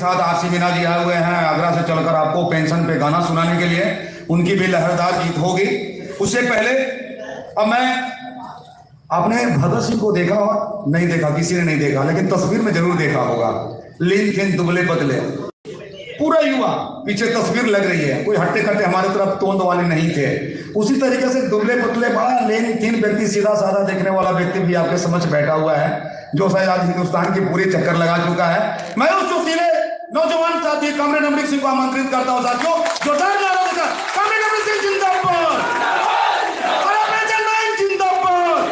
साथ आरसी मीना जी आए हुए हैं आगरा से चलकर आपको पेंशन पे गाना सुनाने के लिए। उनकी भी लहरदार गीत होगी। उससे पहले अब मैं, आपने भगत सिंह को देखा और नहीं देखा, किसी ने नहीं देखा, लेकिन तस्वीर में जरूर देखा होगा। लीन थिन दुबले पतले पूरा युवा, पीछे तस्वीर लग रही है, कोई हट्टे कट्टे हमारे तरफ तोंद वाले नहीं थे। उसी तरीके से दुबले पतले बड़ा लेन तीन व्यक्ति, सीधा साधा देखने वाला व्यक्ति भी आपके समझ बैठा हुआ है, जो शायद आज हिंदुस्तान की पूरी चक्कर लगा चुका है। मैं उस जोशीले नौजवान साथी कामरेड अमरीक सिंह को आमंत्रित करता हूं साथियों, जो डर नारों के साथ कामरेड अमरीक सिंह जिंदाबाद, और पेंशन मैन जिंदाबाद,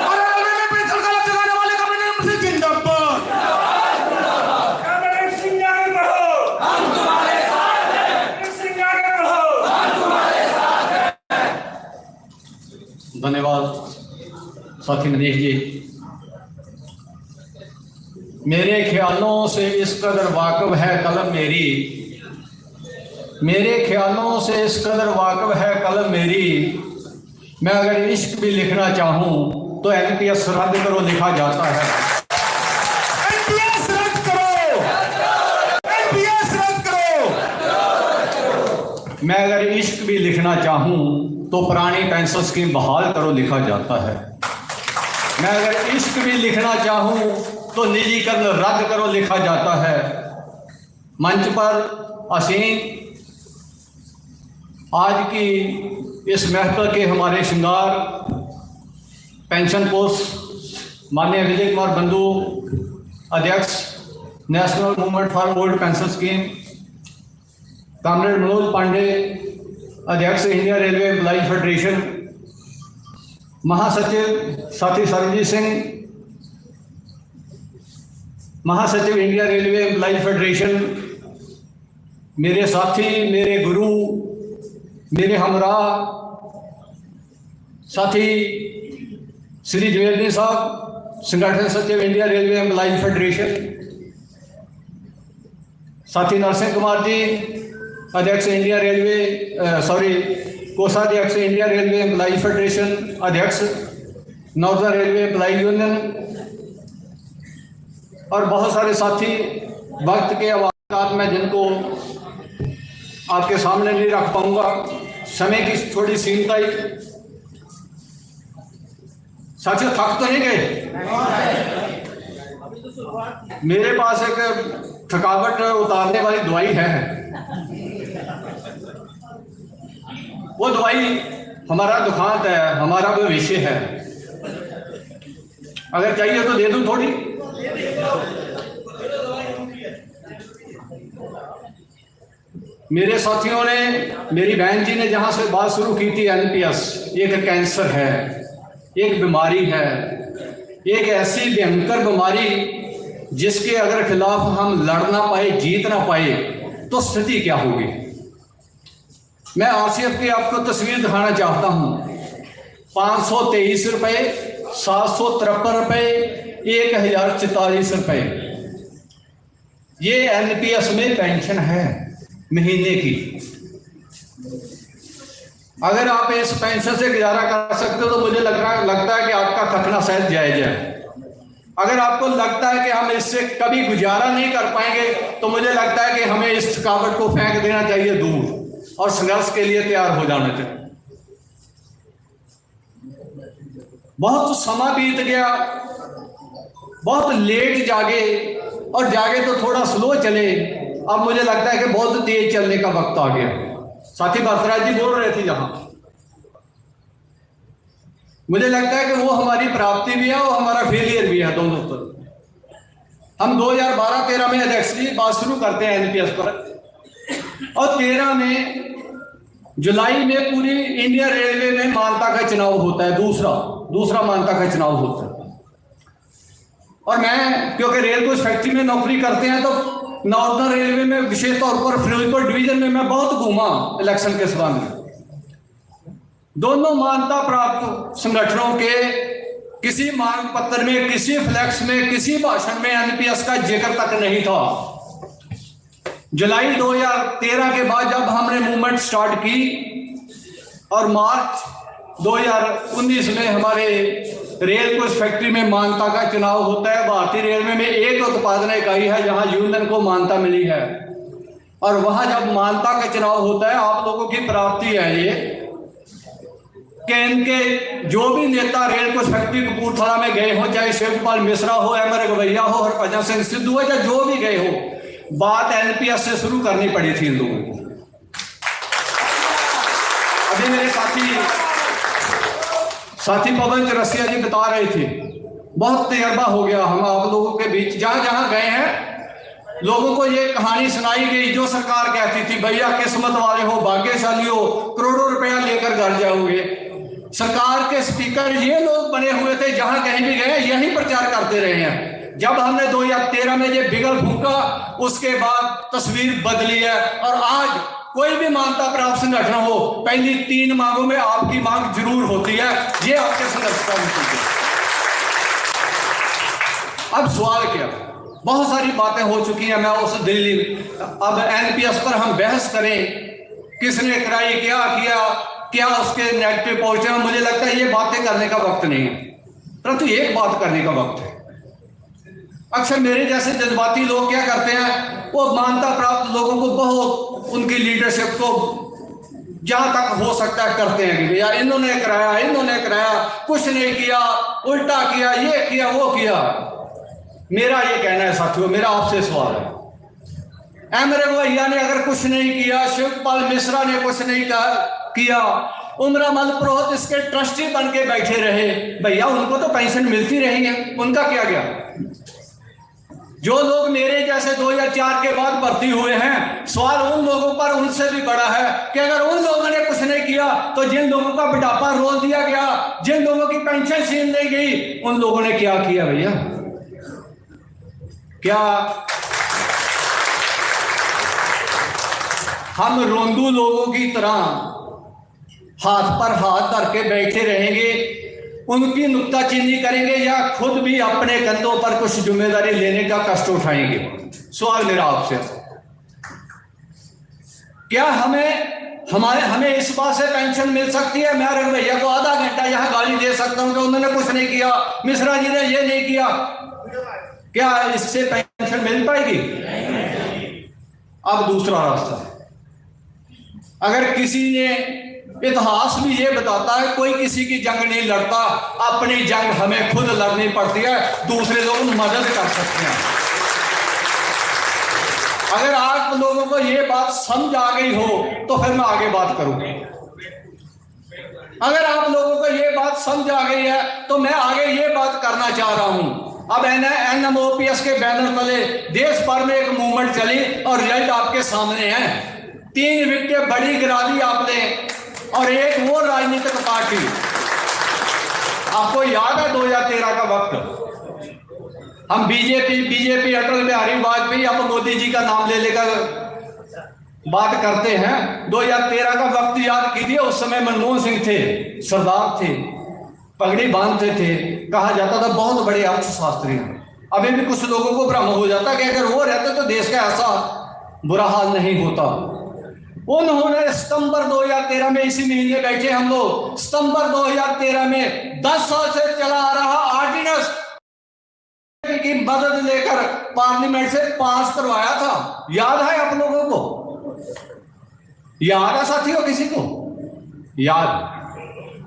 और रेलवे में पेंशन का लाभ जगाने वाले कामरेड अमरीक सिंह जिंदाबाद। कामरेड सिंह आगे बढ़ो, हम तुम्हारे साथ हैं। सिंह आगे बढ़ो, हम तुम्हारे साथ हैं। धन्यवाद साथी मनीष जी। मेरे ख्यालों से इस कदर वाकिफ है कलम मेरी, मेरे ख्यालों से इस कदर वाकिफ है कलम मेरी, मैं अगर इश्क भी लिखना चाहूँ तो एनपीएस रद्द करो लिखा जाता है। एनपीएस रद्द करो, एनपीएस रद्द करो। मैं अगर इश्क भी लिखना चाहूँ तो पुरानी पेंशन स्कीम बहाल करो लिखा जाता है। मैं अगर इश्क भी लिखना चाहूँ तो निजीकरण रद्द करो लिखा जाता है। मंच पर असीम आज की इस महफिल के हमारे श्रृंगार पेंशन पोस्ट माननीय विजय कुमार बंधु, अध्यक्ष national movement for old pension scheme, comrade Manoj Pandey, अध्यक्ष इंडिया रेलवे एम्प्लॉई फेडरेशन, महासचिव साथी सरबजीत सिंह, महासचिव इंडिया रेलवे एम्प्लॉई फेडरेशन, मेरे साथी, मेरे गुरु, मेरे हमराह साथी श्री द्विवेदी साहब, संगठन सचिव इंडिया रेलवे एम्प्लॉई फेडरेशन, साथी नरसिंह कुमार जी, अध्यक्ष इंडिया रेलवे कोषाध्यक्ष इंडिया रेलवे एम्प्लॉई फेडरेशन, अध्यक्ष नॉर्दर्न रेलवे एम्प्लॉई यूनियन, और बहुत सारे साथी वक्त के अवकाश में जिनको आपके सामने नहीं रख पाऊंगा, समय की थोड़ी सीमितता। साथियों थक तो नहीं गए? मेरे पास एक थकावट उतारने वाली दवाई है। वो दवाई हमारा दुखांत है, हमारा भविष्य है। अगर चाहिए तो दे दूं थोड़ी। मेरे साथियों ने, मेरी बहन जी ने जहां से बात शुरू की थी, एनपीएस एक कैंसर है, एक बीमारी है, एक ऐसी भयंकर बीमारी जिसके अगर खिलाफ हम लड़ ना पाए, जीत ना पाए तो स्थिति क्या होगी। मैं आरसीएफ की आपको तस्वीर दिखाना चाहता हूं। 523 रुपये, 753 रुपये, 1044 रुपये, ये एनपीएस में पेंशन है महीने की। अगर आप इस पेंशन से गुजारा कर सकते हो तो मुझे लगता है कि आपका थकना शायद जायज है। अगर आपको लगता है कि हम इससे कभी गुजारा नहीं कर पाएंगे तो मुझे लगता है कि हमें इस थकावट को फेंक देना चाहिए दूर और संघर्ष के लिए तैयार हो जाना चाहिए। बहुत समा बीत गया, बहुत लेट जागे, और जागे तो थोड़ा स्लो चले। अब मुझे लगता है कि बहुत तेज चलने का वक्त आ गया। साथी बरसराज जी बोल रहे थे जहां, मुझे लगता है कि वो हमारी प्राप्ति भी है और हमारा फेलियर भी है, दोनों तरफ। हम 2012-13 में अध्यक्ष जी बात शुरू करते हैं एनपीएस पर, और 13 में जुलाई में पूरी इंडिया रेलवे में मान्यता का चुनाव होता है, दूसरा मान्यता का चुनाव होता है। और मैं क्योंकि रेल कोच फैक्ट्री में नौकरी करते हैं तो नॉर्दर्न रेलवे में विशेष तौर पर फिरोजपुर डिवीजन में मैं बहुत घूमा इलेक्शन के संबंध में। दोनों मान्यता प्राप्त संगठनों के किसी मांग पत्र में, किसी फ्लैक्स में, किसी भाषण में एनपीएस का जिक्र तक नहीं था। जुलाई 2013 के बाद जब हमने मूवमेंट स्टार्ट की और मार्च 2019 में हमारे रेल कोच फैक्ट्री में मान्यता का चुनाव होता है। भारतीय रेलवे में एक उत्पादन इकाई है जहां यूनियन को मान्यता मिली है, और वहां जब मान्यता का चुनाव होता है, आप लोगों की प्राप्ति है ये कि इनके जो भी नेता रेल कोच फैक्ट्री कपूरथला में गए हो, चाहे शिवपाल मिश्रा हो, एम रघुवैया हो, हरभजन सिंह सिद्धू हो, या जो भी गए हो, बात एनपीएस से शुरू करनी पड़ी थी इन लोगों को। अभी मेरे साथी पवन चौरसिया जी बता रहे थे, बहुत तजर्बा हो गया हम आप लोगों के बीच। जहां जहां गए हैं लोगों को ये कहानी सुनाई गई जो सरकार कहती थी, भैया किस्मत वाले हो, भाग्यशाली हो, करोड़ों रुपया लेकर घर जाओगे। सरकार के स्पीकर ये लोग बने हुए थे, जहां कहीं भी गए यही प्रचार करते रहे हैं। जब हमने 2013 में ये बिगल फूंका, उसके बाद तस्वीर बदली है, और आज कोई भी मान्यता प्राप्त संगठन हो, पहली 3 मांगों में आपकी मांग जरूर होती है। ये आपके संघर्ष का नतीजा है। अब सवाल क्या, बहुत सारी बातें हो चुकी हैं, मैं उस दिल्ली, अब एनपीएस पर हम बहस करें, किसने कराई, क्या उसके नेगेटिव पॉजिटिव, मुझे लगता है ये बातें करने का वक्त नहीं है, परंतु एक बात करने का वक्त है। अक्सर मेरे जैसे जज्बाती लोग क्या करते हैं, वो मान्यता प्राप्त लोगों को बहुत उनकी लीडरशिप को जहां तक हो सकता है करते हैं कि भैया इन्होंने कराया, कुछ नहीं किया, उल्टा किया, ये किया, वो किया। मेरा ये कहना है साथियों, मेरा आपसे सवाल है, एम रघुवैया ने अगर कुछ नहीं किया, शिवपाल मिश्रा ने कुछ नहीं किया, उमरामल पुरोहित इसके ट्रस्टी बन के बैठे रहे, भैया उनको तो पेंशन मिलती रही है, उनका क्या गया? जो लोग मेरे जैसे 2004 के बाद भर्ती हुए हैं, सवाल उन लोगों पर उनसे भी बड़ा है कि अगर उन लोगों ने कुछ नहीं किया तो जिन लोगों का बुढ़ापा रोल दिया गया, जिन लोगों की पेंशन छीन दी गई, उन लोगों ने क्या किया भैया? क्या हम रोंदू लोगों की तरह हाथ पर हाथ धर के बैठे रहेंगे, उनकी नुक्ताचीनी करेंगे, या खुद भी अपने कंधों पर कुछ जिम्मेदारी लेने का कष्ट उठाएंगे? सवाल मेरा आपसे, क्या हमें इस बात से पेंशन मिल सकती है? मैं रघुवैया को आधा घंटा यहां गाली दे सकता हूं कि उन्होंने कुछ नहीं किया, मिश्रा जी ने ये नहीं किया, क्या इससे पेंशन मिल पाएगी? अब दूसरा रास्ता है, अगर किसी ने, इतिहास भी ये बताता है, कोई किसी की जंग नहीं लड़ता, अपनी जंग हमें खुद लड़नी पड़ती है, दूसरे लोग मदद कर सकते हैं। अगर आप लोगों को ये बात समझ आ गई हो तो फिर मैं आगे बात करूं। अगर आप लोगों को ये बात समझ आ गई है तो मैं आगे ये बात करना चाह रहा हूं। अब एनएमओपीएस के बैनर तले देश भर में एक मूवमेंट चली और रिजल्ट आपके सामने है। 3 विकेट बड़ी गिरा दी आपने, और एक वो राजनीतिक पार्टी, आपको याद है 2013 का वक्त, हम बीजेपी अटल बिहारी वाजपेयी, अब मोदी जी का नाम ले लेकर बात करते हैं। 2013 का वक्त याद कीजिए, उस समय मनमोहन सिंह थे, सरदार थे, पगड़ी बांधते थे, कहा जाता था बहुत बड़े अर्थशास्त्री हैं। अभी भी कुछ लोगों को भ्रम हो जाता कि अगर वो रहते तो देश का ऐसा बुरा हाल नहीं होता। उन्होंने सितंबर 2013 में, इसी महीने बैठे हम लोग, सितंबर 2013 में 10 साल से चला आ रहा ऑर्डिनेंस की मदद लेकर पार्लियामेंट से पास करवाया था। याद है आप लोगों को? याद है साथियों? किसी को याद?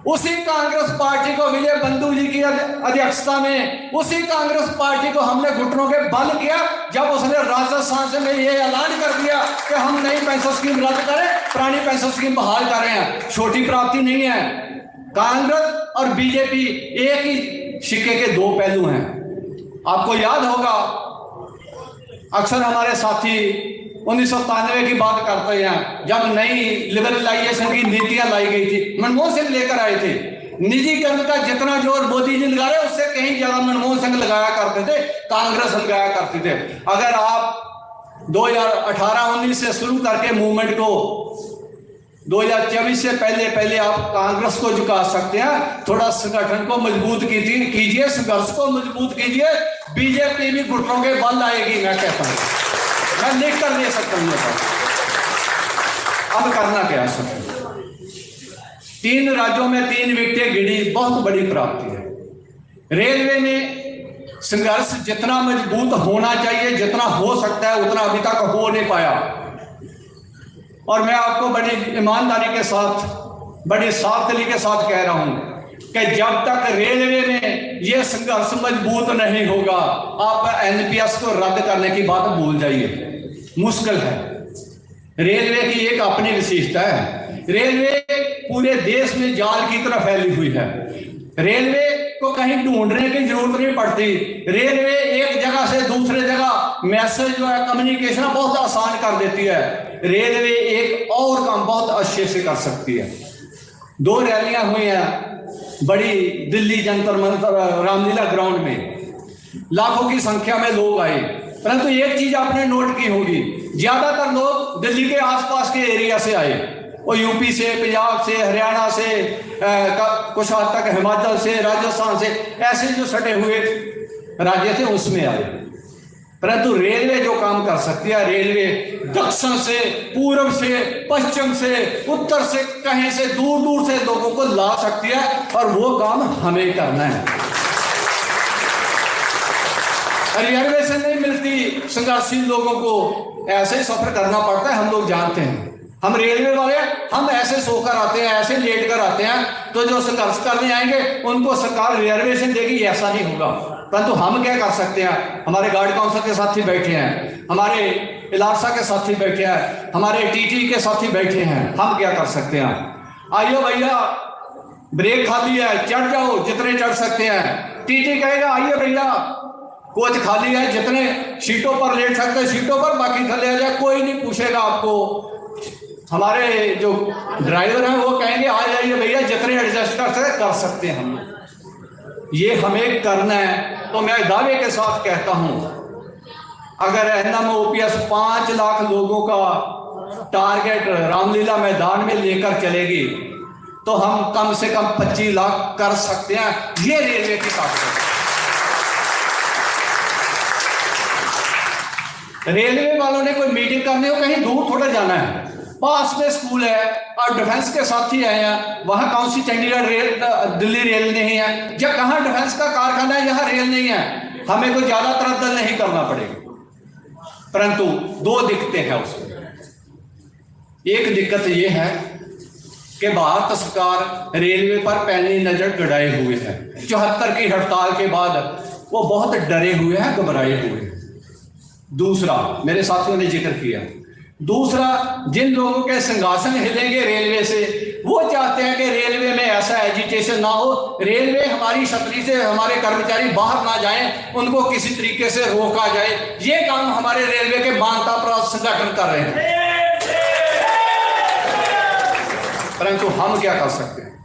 उसी कांग्रेस पार्टी को विजय बंधु जी की अध्यक्षता में, उसी कांग्रेस पार्टी को हमने घुटनों के बल किया जब उसने राजस्थान से में ये ऐलान कर दिया कि हम नई पेंशन स्कीम रद्द करें, पुरानी पेंशन स्कीम बहाल कर रहे हैं। छोटी प्राप्ति नहीं है। कांग्रेस और बीजेपी एक ही सिक्के के 2 पहलू हैं। आपको याद होगा, अक्सर हमारे साथी 1997 की बात करते हैं, जब नई लिबरलाइजेशन की नीतियां लाई गई थी, मनमोहन सिंह लेकर आए थे। निजीकरण का जितना जोर मोदी जी लगा रहे, उससे कहीं ज्यादा मनमोहन सिंह लगाया करते थे, कांग्रेस लगाया करते थे। अगर आप 2018-19 से शुरू करके मूवमेंट को 2024 से पहले आप कांग्रेस को झुका सकते हैं। थोड़ा संगठन को मजबूत कीजिए, संघर्ष को मजबूत कीजिए, बीजेपी भी घुटनों के बल आएगी। मैं कहता हूं, मैं लिख कर दे सकता हूं। अब करना क्या है? 3 राज्यों में 3 विकेटें गिरी, बहुत बड़ी प्राप्ति है। रेलवे ने संघर्ष जितना मजबूत होना चाहिए, जितना हो सकता है उतना अभी तक हो नहीं पाया। और मैं आपको बड़ी ईमानदारी के साथ, बड़ी साफ दिली के साथ कह रहा हूं कि जब तक रेलवे में यह संघर्ष मजबूत नहीं होगा, आप एनपीएस को रद्द करने की बात भूल जाइए। मुश्किल है। रेलवे की एक अपनी विशेषता है, रेलवे पूरे देश में जाल की तरह फैली हुई है। रेलवे को कहीं ढूंढने की जरूरत नहीं पड़ती। रेलवे एक जगह से दूसरे जगह मैसेज जो है, कम्युनिकेशन बहुत आसान कर देती है। रेलवे एक और काम बहुत अच्छे से कर सकती है। 2 रैलियां हुई हैं बड़ी, दिल्ली जंतर मंतर, रामलीला ग्राउंड में लाखों की संख्या में लोग आए। परंतु एक चीज आपने नोट की होगी, ज्यादातर लोग दिल्ली के आसपास के एरिया से आए, और यूपी से, पंजाब से, हरियाणा से, कुछ हद तक हिमाचल से, राजस्थान से, ऐसे जो सटे हुए राज्य थे उसमें आए। परंतु रेलवे जो काम कर सकती है, रेलवे दक्षिण से, पूर्व से, पश्चिम से, उत्तर से, कहीं से दूर दूर से लोगों को ला सकती है, और वो काम हमें करना है। रिजर्वेशन नहीं मिलती संघर्षशील लोगों को, ऐसे सफर करना पड़ता है, हम लोग जानते हैं। हम रेलवे वाले, हम ऐसे सोकर आते हैं, ऐसे लेट कर आते हैं, तो जो संघर्ष करने आएंगे उनको सरकार रिजर्वेशन देगी, ऐसा नहीं होगा। परंतु हम क्या कर सकते हैं? हमारे गार्ड काउंसिल के साथी बैठे हैं, हमारे इलासा के साथी बैठे हैं, हमारे टीटी के साथी बैठे हैं, हम क्या कर सकते हैं? आइए भैया, ब्रेक खाली है, चढ़ जाओ जितने चढ़ सकते हैं। टीटी कहेगा आइए भैया, कोच खाली है, जितने सीटों पर लेट सकते हैं सीटों पर, बाकी थले आ जाए, कोई नहीं पूछेगा आपको। हमारे जो ड्राइवर हैं वो कहेंगे आ जाइए भैया, जितने एडजस्ट कर सकते हैं हम। ये हमें करना है। तो मैं दावे के साथ कहता हूं, अगर एनएमओपीएस 5 लाख लोगों का टारगेट रामलीला मैदान में लेकर चलेगी, तो हम कम से कम 25 लाख कर सकते हैं। ये रेलवे की ताकत है। रेलवे वालों ने कोई मीटिंग करनी हो, कहीं दूर थोड़ा जाना है, पास में स्कूल है, और डिफेंस के साथी आए हैं, वहां कौन सी चंडीगढ़ रेल, दिल्ली रेल नहीं है, जब कहां डिफेंस का कारखाना है, यहां रेल नहीं है, हमें कोई ज्यादा तरद्दल नहीं करना पड़ेगा। परंतु 2 दिक्कतें हैं उसमें। एक दिक्कत यह है कि भारत सरकार रेलवे पर पैनी नजर गड़ाए हुए है। 74 की हड़ताल के बाद वो बहुत डरे हुए हैं, घबराए हुए हैं। दूसरा, मेरे साथियों ने जिक्र किया, दूसरा, जिन लोगों के सिंहासन हिलेंगे रेलवे से, वो चाहते हैं कि रेलवे में ऐसा एजिटेशन ना हो, रेलवे हमारी छतरी से हमारे कर्मचारी बाहर ना जाएं, उनको किसी तरीके से रोका जाए। ये काम हमारे रेलवे के मानता प्राप्त संगठन कर रहे हैं। परंतु हम क्या कर सकते हैं?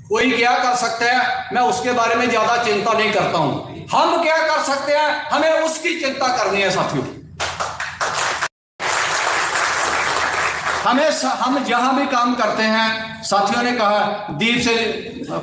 कोई क्या कर सकता है, मैं उसके बारे में ज्यादा चिंता नहीं करता हूं। हम क्या कर सकते हैं, हमें उसकी चिंता करनी है साथियों। हम जहां भी काम करते हैं, साथियों ने कहा, दीप से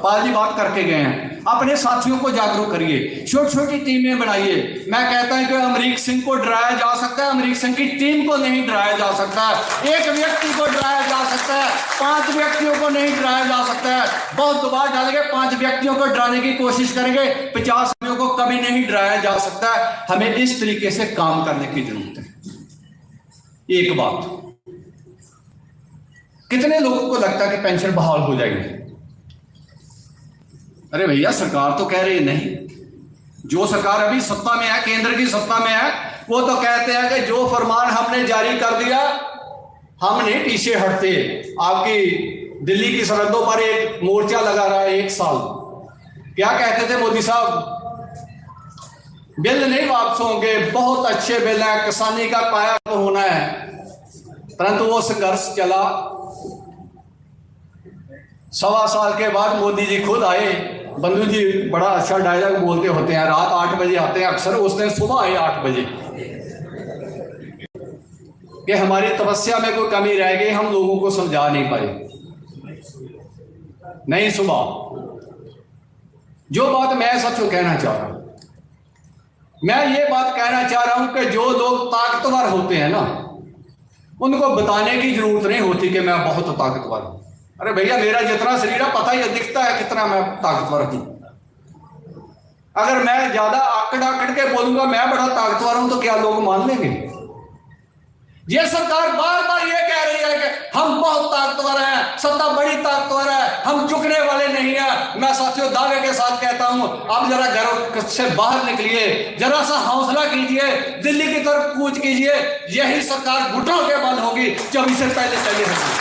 पाल जी बात करके गए हैं, अपने साथियों को जागरूक करिए, छोटी छोटी टीमें बनाइए। मैं कहता हूं कि अमरीक सिंह को डराया जा सकता है, अमरीक सिंह की टीम को नहीं डराया जा सकता है। एक व्यक्ति को डराया जा सकता है, 5 व्यक्तियों को नहीं डराया जा सकता है। बहुत दबाव डालेंगे, 5 व्यक्तियों को डराने की कोशिश करेंगे, 50 को कभी नहीं डराया जा सकता है। हमें इस तरीके से काम करने की जरूरत है। एक बात, कितने लोगों को लगता है कि पेंशन बहाल हो जाएगी? अरे भैया, सरकार तो कह रही है नहीं। जो सरकार अभी सत्ता में है, केंद्र की सत्ता में है, वो तो कहते हैं कि जो फरमान हमने जारी कर दिया, हम नहीं पीछे हटते। आपकी दिल्ली की सरहदों पर एक मोर्चा लगा रहा है 1 साल। क्या कहते थे मोदी साहब? बिल नहीं वापस होंगे, बहुत अच्छे बिल है, किसानी का काया होना है। परंतु वो संघर्ष चला। 1.25 साल के बाद मोदी जी खुद आए। बंधु जी बड़ा अच्छा डायलॉग बोलते होते हैं, रात 8 बजे आते हैं अक्सर, उस दिन सुबह आए 8 बजे, कि हमारी तपस्या में कोई कमी रह गई, हम लोगों को समझा नहीं पाए। नहीं सुबह। जो बात मैं सच कहना चाह रहा हूं, मैं ये बात कहना चाह रहा हूं कि जो लोग ताकतवर होते हैं ना, उनको बताने की जरूरत नहीं होती कि मैं बहुत ताकतवर हूं। अरे भैया, मेरा जितना शरीर है पता ही दिखता है कितना मैं ताकतवर हूं। अगर मैं ज्यादा आकड़ के बोलूंगा मैं बड़ा ताकतवर हूं तो क्या लोग मान लेंगे? ये सरकार बार बार ये कह रही है कि हम बहुत ताकतवर हैं, सत्ता बड़ी ताकतवर है, हम झुकने वाले नहीं है। मैं साथियों दावे के साथ कहता हूं, आप जरा घर से बाहर निकलिए, जरा सा हौसला कीजिए, दिल्ली की तरफ कूच कीजिए। यही सरकार घुटनों के बल होगी जब इसे पहले चली होगी।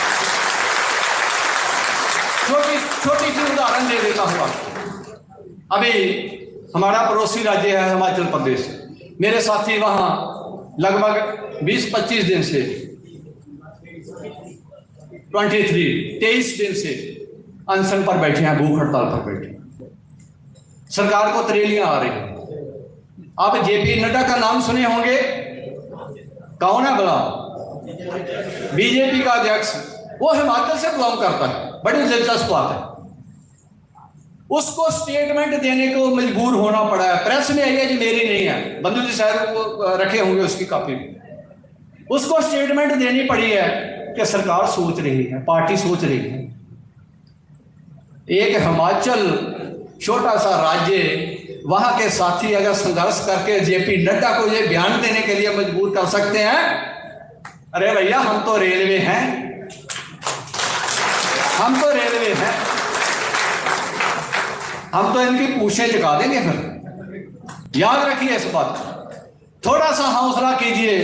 छोटी सी उदाहरण दे देता हूं आपको। अभी हमारा पड़ोसी राज्य है हिमाचल प्रदेश। मेरे साथी वहां लगभग 20-25 दिन से 23 दिन से अनशन पर बैठे हैं, भूख हड़ताल पर बैठे। सरकार को तरेलियां आ रही हैं। आप जेपी नड्डा का नाम सुने होंगे, कौन है भला? बीजेपी का अध्यक्ष, वो हिमाचल से बिलोंग करता है। बड़ी दिलचस्प बात है, उसको स्टेटमेंट देने को मजबूर होना पड़ा है। प्रेस में आई है जी, मेरी नहीं है, बंधु जी शायद वो रखे होंगे उसकी कॉपी में। उसको स्टेटमेंट देनी पड़ी है कि सरकार सोच रही है, पार्टी सोच रही है। एक हिमाचल छोटा सा राज्य, वहां के साथी अगर संघर्ष करके जेपी नड्डा को ये बयान देने के लिए मजबूर कर सकते हैं, अरे भैया हम तो रेलवे हैं, हम तो रेलवे हैं, हम तो इनकी पूछें चुका देंगे। फिर याद रखिए इस बात को, थोड़ा सा हौसला कीजिए,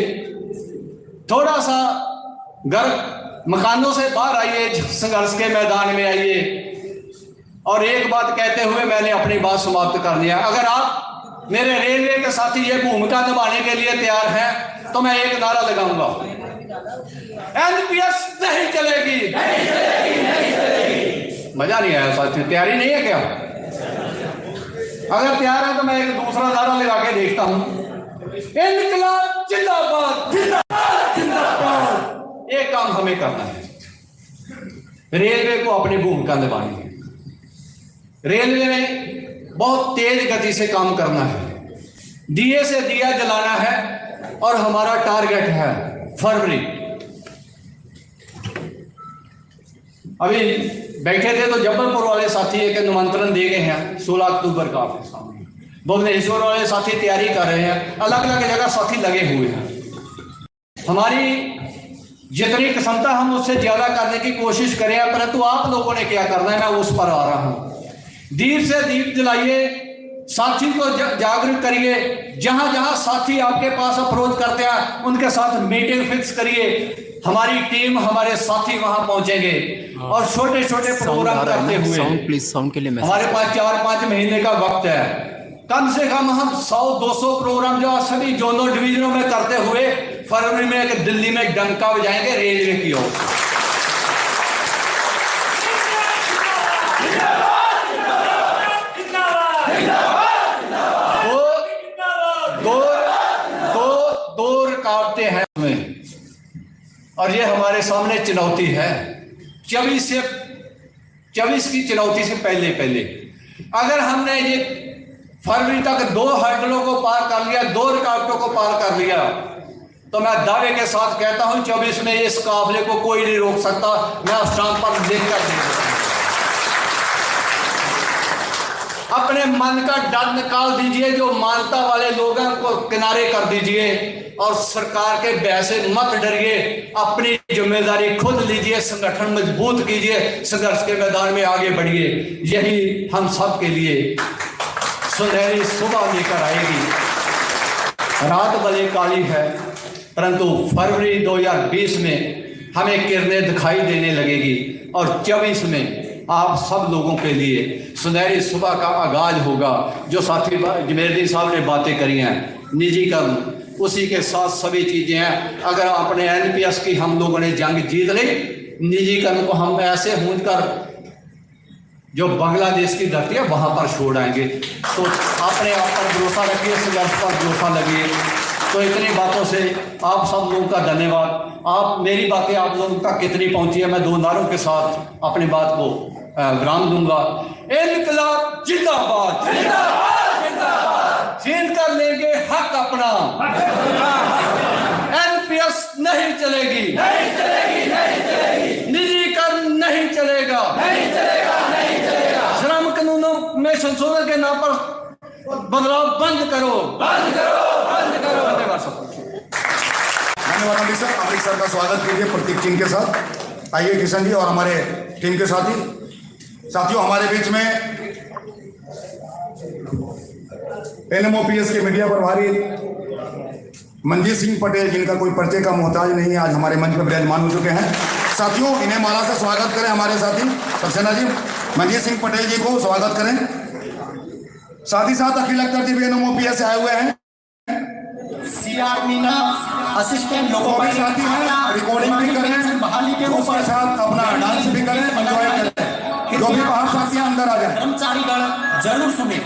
थोड़ा सा घर मकानों से बाहर आइए, संघर्ष के मैदान में आइए। और एक बात कहते हुए मैंने अपनी बात समाप्त कर दिया। अगर आप मेरे रेलवे के साथी ये भूमिका निभाने के लिए तैयार हैं तो मैं एक नारा लगाऊंगा, एनपीएस नहीं चलेगी, नहीं चलेगी, नहीं चलेगी। मजा नहीं आया साथियों? तैयारी नहीं है क्या? अगर तैयार है तो मैं एक दूसरा नारा लगा के देखता हूं, इनकलाब जिंदाबाद, जिंदाबाद, जिंदाबाद। एक काम हमें करना है, रेलवे को अपनी भूमिका निभानी है। रेलवे में बहुत तेज गति से काम करना है, दिए से दिया जलाना है। और हमारा टारगेट है फरवरी। अभी बैठे थे तो जबलपुर वाले साथी एक निमंत्रण दे गए हैं 16 अक्टूबर का आपके सामने। भुवनेश्वर वाले साथी तैयारी कर रहे हैं, अलग अलग जगह साथी लगे हुए हैं। हमारी जितनी क्षमता हम उससे ज्यादा करने की कोशिश करें, परंतु आप लोगों ने क्या करना है, मैं उस पर आ रहा हूं। दीप से दीप जलाइए, साथी को जागरूक करिए। जहां जहां साथी आपके पास अप्रोच करते हैं उनके साथ मीटिंग फिक्स करिए। हमारी टीम, हमारे साथी वहां पहुंचेंगे और छोटे छोटे प्रोग्राम करते हुए साउंड के लिए हमारे पास 4-5 महीने का वक्त है। कम से कम हम 100-200 प्रोग्राम जो सभी जोनल डिवीजनों में करते हुए फरवरी में एक दिल्ली में डंका बजाएंगे रेलवे की ओर से। दो रुकावटें हैं हमें और ये हमारे सामने चुनौती है। 24 की चुनौती से पहले अगर हमने ये फरवरी तक 2 हर्डलों को पार कर लिया, 2 रुकावटों को पार कर लिया, तो मैं दावे के साथ कहता हूं 24 में इस काफिले को कोई नहीं रोक सकता। मैं स्टाम्प पर देखकर नहीं सकता। अपने मन का डर निकाल दीजिए, जो मानता वाले लोगों को किनारे कर दीजिए और सरकार के बहस से मत डरिए। अपनी जिम्मेदारी खुद लीजिए, संगठन मजबूत कीजिए, संघर्ष के मैदान में आगे बढ़िए। यही हम सब के लिए सुनहरी सुबह लेकर आएगी। रात भले काली है, परंतु फरवरी 2020 में हमें किरणें दिखाई देने लगेगी और 24 में आप सब लोगों के लिए सुनहरी सुबह का आगाज होगा। जो साथी जमेरदीन साहब ने बातें करी हैं, निजीकरण, उसी के साथ सभी चीजें हैं। अगर अपने एनपीएस की हम लोगों ने जंग जीत ली, निजीकरण को हम ऐसे हूंद कर जो बांग्लादेश की धरती है वहां पर छोड़ आएंगे। तो अपने आप पर भरोसा रखिए, संघर्ष पर भरोसा लगिए। तो इतनी बातों से आप सब लोगों का धन्यवाद। आप मेरी बातें आप लोगों तक कितनी पहुंची है, मैं 2 नारों के साथ अपनी बात को विराम दूंगा। इनकलाब जिंदाबाद, जिंदाबाद, जिंदाबाद। छीन कर लेंगे हक अपना, एनपीएस नहीं चलेगी, नहीं चलेगी, नहीं चलेगी। निजीकरण नहीं चलेगा, नहीं चलेगा, नहीं चलेगा। श्रम कानूनों में संशोधन के नाम पर बदलाव बंद करो, बंद करो, बंद करो। धन्यवाद सब। धन्यवाद अमृतसर का स्वागत कीजिए प्रतीक चिन्ह के साथ। आइए किशन जी और हमारे टीम के साथियों हमारे बीच में NMOPS के मीडिया प्रभारी मनजीत सिंह पटेल, जिनका कोई परिचय का मोहताज नहीं है, आज हमारे मंच पर विराजमान हो चुके हैं। साथियों इन्हें माला से स्वागत करें हमारे साथी सक्सेना जी, मनजीत सिंह पटेल जी को स्वागत करें। साथ ही साथ अखिल अख्तर जी भी NMOPS से आए हुए हैं। CR मीना असिस्टेंट लोगों भी साथी हैं, रिकॉर्डिंग भी करें, बहाली के उसके साथ अपना डांस भी करें, एंजॉय करें। जो भी बाहर साथी अंदर आ जाए। कर्मचारीगण जरूर सुने।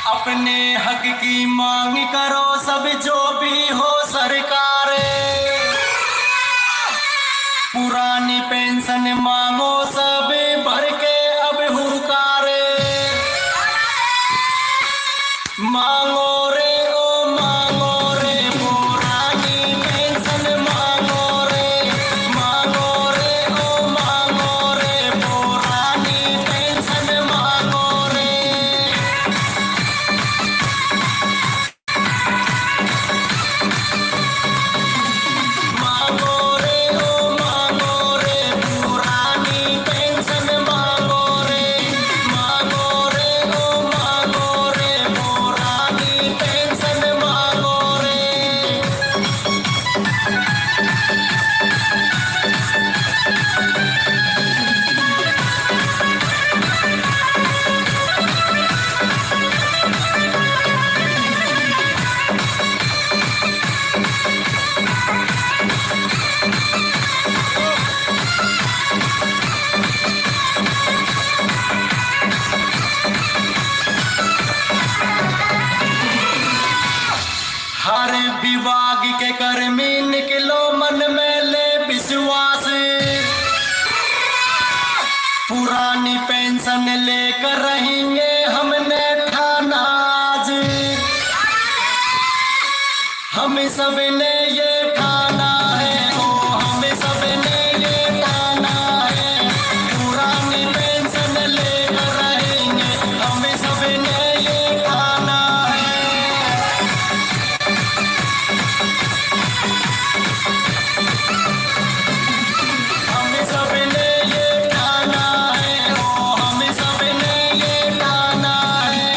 अपने हक की मांग करो सब जो भी हो सरकार, पुरानी पेंशन मांगो सब भर के अब हुकार, मांगो रे ओ मांगो रे पुरानी पेंशन मांगो रे ओ मांगो रे पुरानी पेंशन मांगो रे। मांगो रे ओ मांगो रे पुरानी पेंशन मांगो रे ओ मांगो रे पुरानी पेंशन मांगो रे। हर विभाग के कर्मी निकलो मन में ले विश्वास, पुरानी पेंशन लेकर रहेंगे हमने ठाना आज, हम सब ने ये ठाना है, ओ हम सब ने ये ठाना है, पुरानी पेंशन लेकर रहेंगे हम सब ने ये ठाना है। हम सब ने ये ठाना है, ओ हम सब ने ये ठाना है,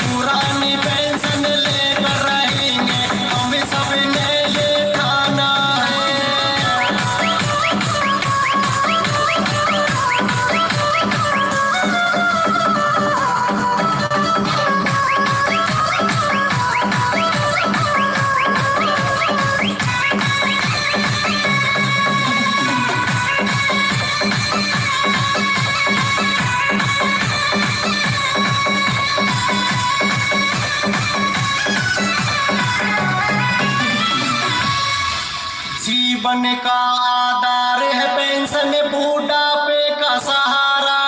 पुरानी पेंशन लेकर रहेंगे हम सब ने ये ठाना है। जीवन का आधार है पेंशन, बूढ़ापे का सहारा,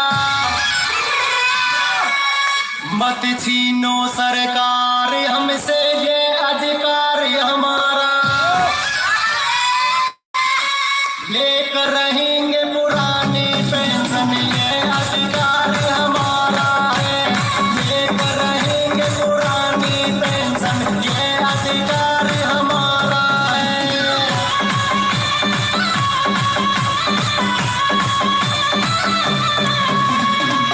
मत छीनो सरकार हमसे ये अधिकार हमारा, लेकर रहेंगे पुरानी पेंशन ये अधिकार हमारा है, लेकर रहेंगे पुरानी पेंशन ये अधिकार हमारा है।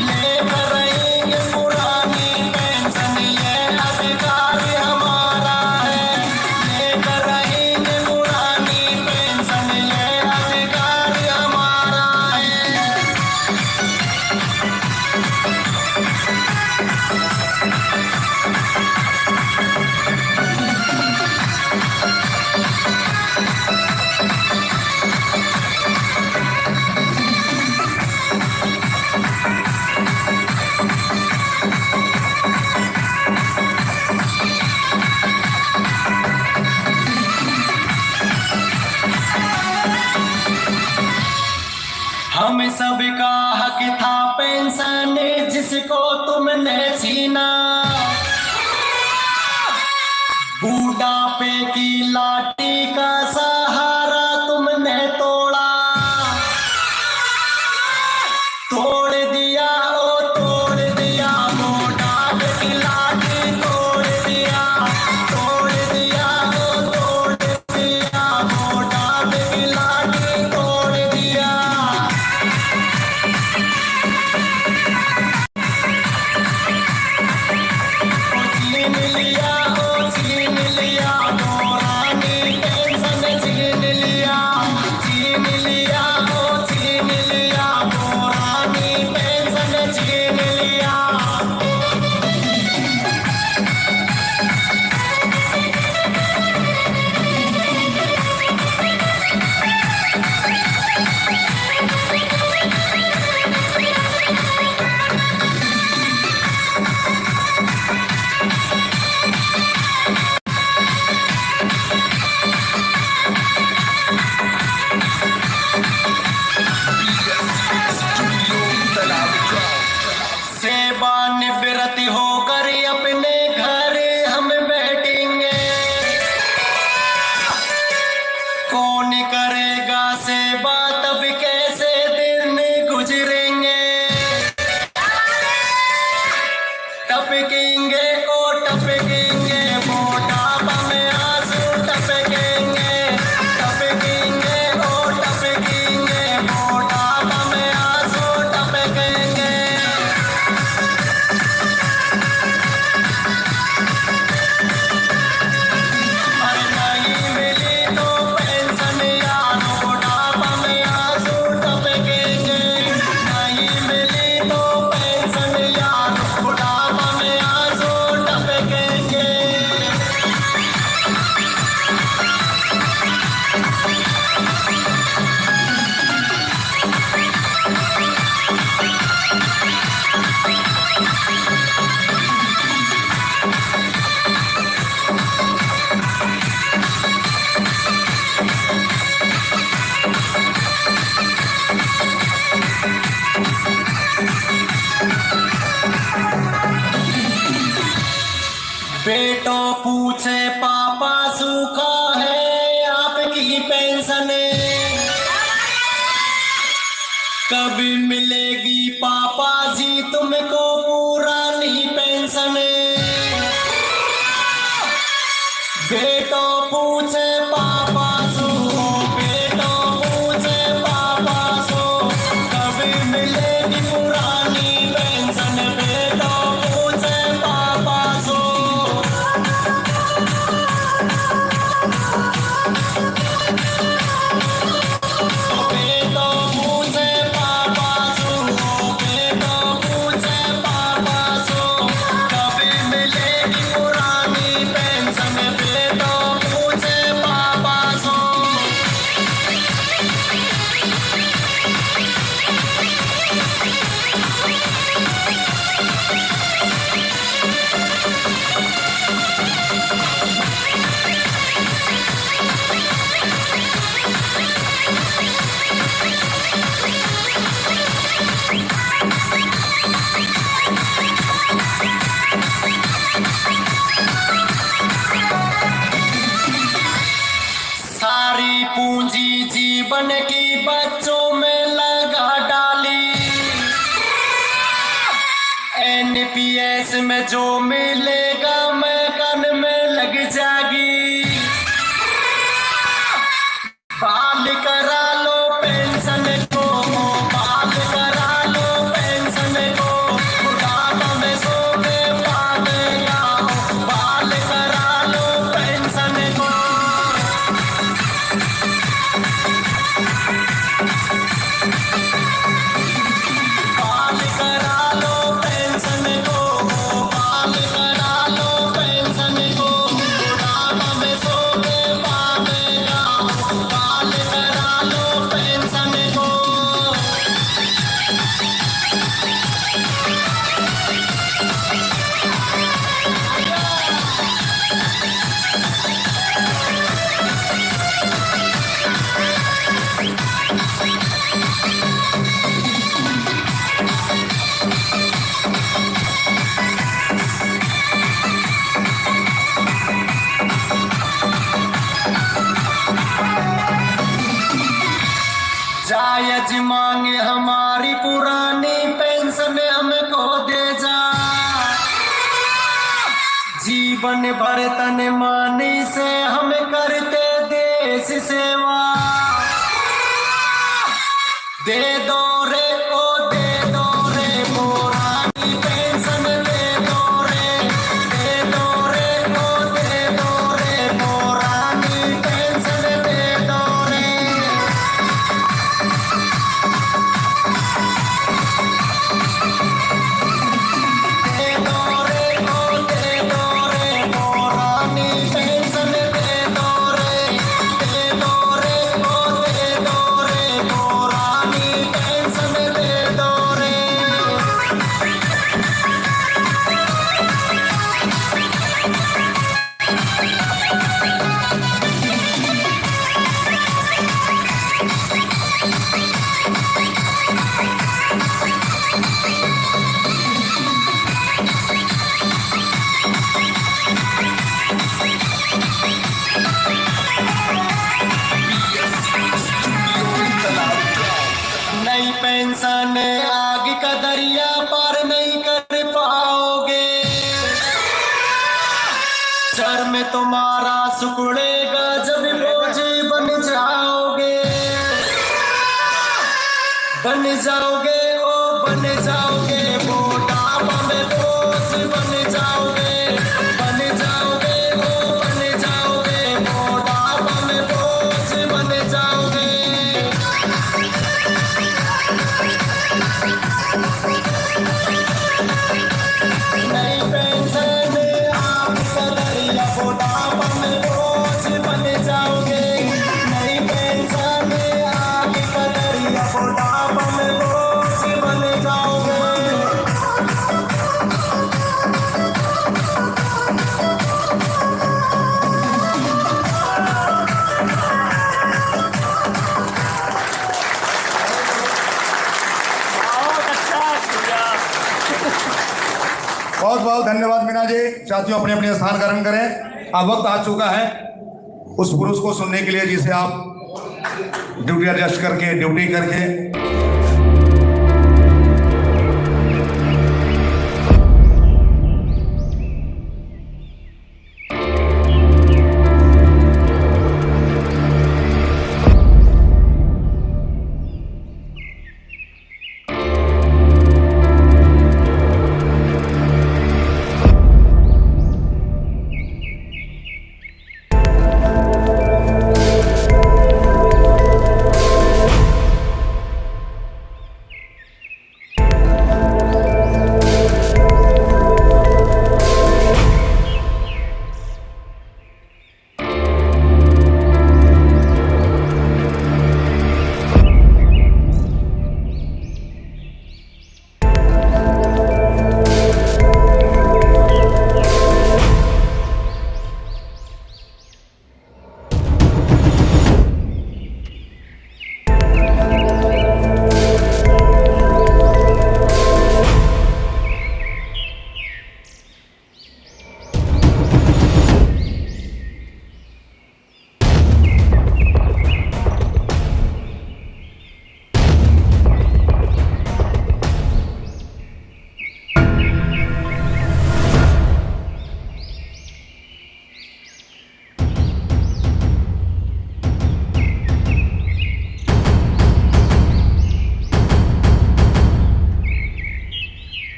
लेकर रहेंगे पुरानी पेंशन ये अधिकार हमारा है, लेकर रहेंगे पुरानी पेंशन ये अधिकार हमारा हम सबका हक था पेंशन जिसको तुमने छीना, बूढ़ापे की लाठी का सहारा तुमने तोड़ा, तोड़ दिया ओ तोड़ दिया, बूढ़ापे की लाठी तोड़ दिया, तोड़ दिया ओ तोड़ दिया, बूढ़ापे की लाठी तोड़ दिया। छीन लिया ओ छीन लिया, पुरानी पेंशन छीन लिया, छीन लिया ओ छीन लिया, पुरानी पेंशन छीन लिया। सेवानिवृत्त होकर अपने घर हम बैठेंगे, कौन करेगा सेवा तब कैसे दिन गुजरेंगे, टपकेंगे ओ टपकेंगे, मोटापा में आंसू टपकेंगे, टपकेंगे ओ टपकेंगे, मोटापा में आंसू टपकेंगे। अरे नहीं मिली तो पेंशन यार, बुढ़ापा में आंसू टपकेंगे, नहीं मिली तो पेंशन यार, बुढ़ापा में आंसू टपकेंगे। बेटो पूछे पापा सूखा है आपकी पेंशन, कब मिलेगी पापा जी तुमको पुरानी पेंशन। बेटो पूछे पापा सो, बेटो पूछे पापा सो, कब मिलेगी पुरानी पेंशन, बेटो पूछे पापा सो। बेटो पूछे पापा सो, बेटो पूछे पापा सो, कब मिलेगी पुरानी पेंशन, बेटो पूछे पापा सो। सारी पूंजी जीवन की बच्चों में लगा डाली, एनपीएस में जो मिलेगा मैं कन में लग जागी, बाल करा लो पेंशन को, बाल करा लो पेंशन को, बुढ़ापा में सो के पालेगा, बाल करा लो पेंशन को। बाल करा लो पेंशन को, बाल करा लो पेंशन को, बुढ़ापा में सो के पालेगा, बाल करा लो पेंशन को। जायज मांगे हमारी पुरानी पेंशन हमको दे जा, जीवन भर तन मानी से हम करते देश सेवा, दे दो रे ओ दे दो रे पुरानी पेंशन दे दो रे, दे दो रे ओ दे दो रे पुरानी पेंशन दे दो रे। दे दो रे ओ दे दो रे पुरानी पेंशन दे दो रे, दे दो रे ओ दे दो रे पुरानी पेंशन दे दो रे। नई पेंशन आग का दरिया पार नहीं कर पाओगे, सर में तुम्हारा सुकुड़ेगा जब बोझ बन जाओगे, बन जाओगे ओ बन जाओगे बुढ़ापा में बोझ बन जाओगे, बन जाओगे ओ बन जाओगे बुढ़ापा में बोझ बन जाओगे। नई पेंशन आग का दरिया बुढ़ापा में बोझ बन जाओगे, नई पेंशन आग का दरिया बुढ़ापा में बोझ बन जाओगे। बहुत अच्छा किया। बहुत बहुत धन्यवाद मीना जी। साथियों अपने अपने स्थान ग्रहण करें। अब वक्त आ चुका है उस पुरुष को सुनने के लिए जिसे आप ड्यूटी एडजस्ट करके ड्यूटी करके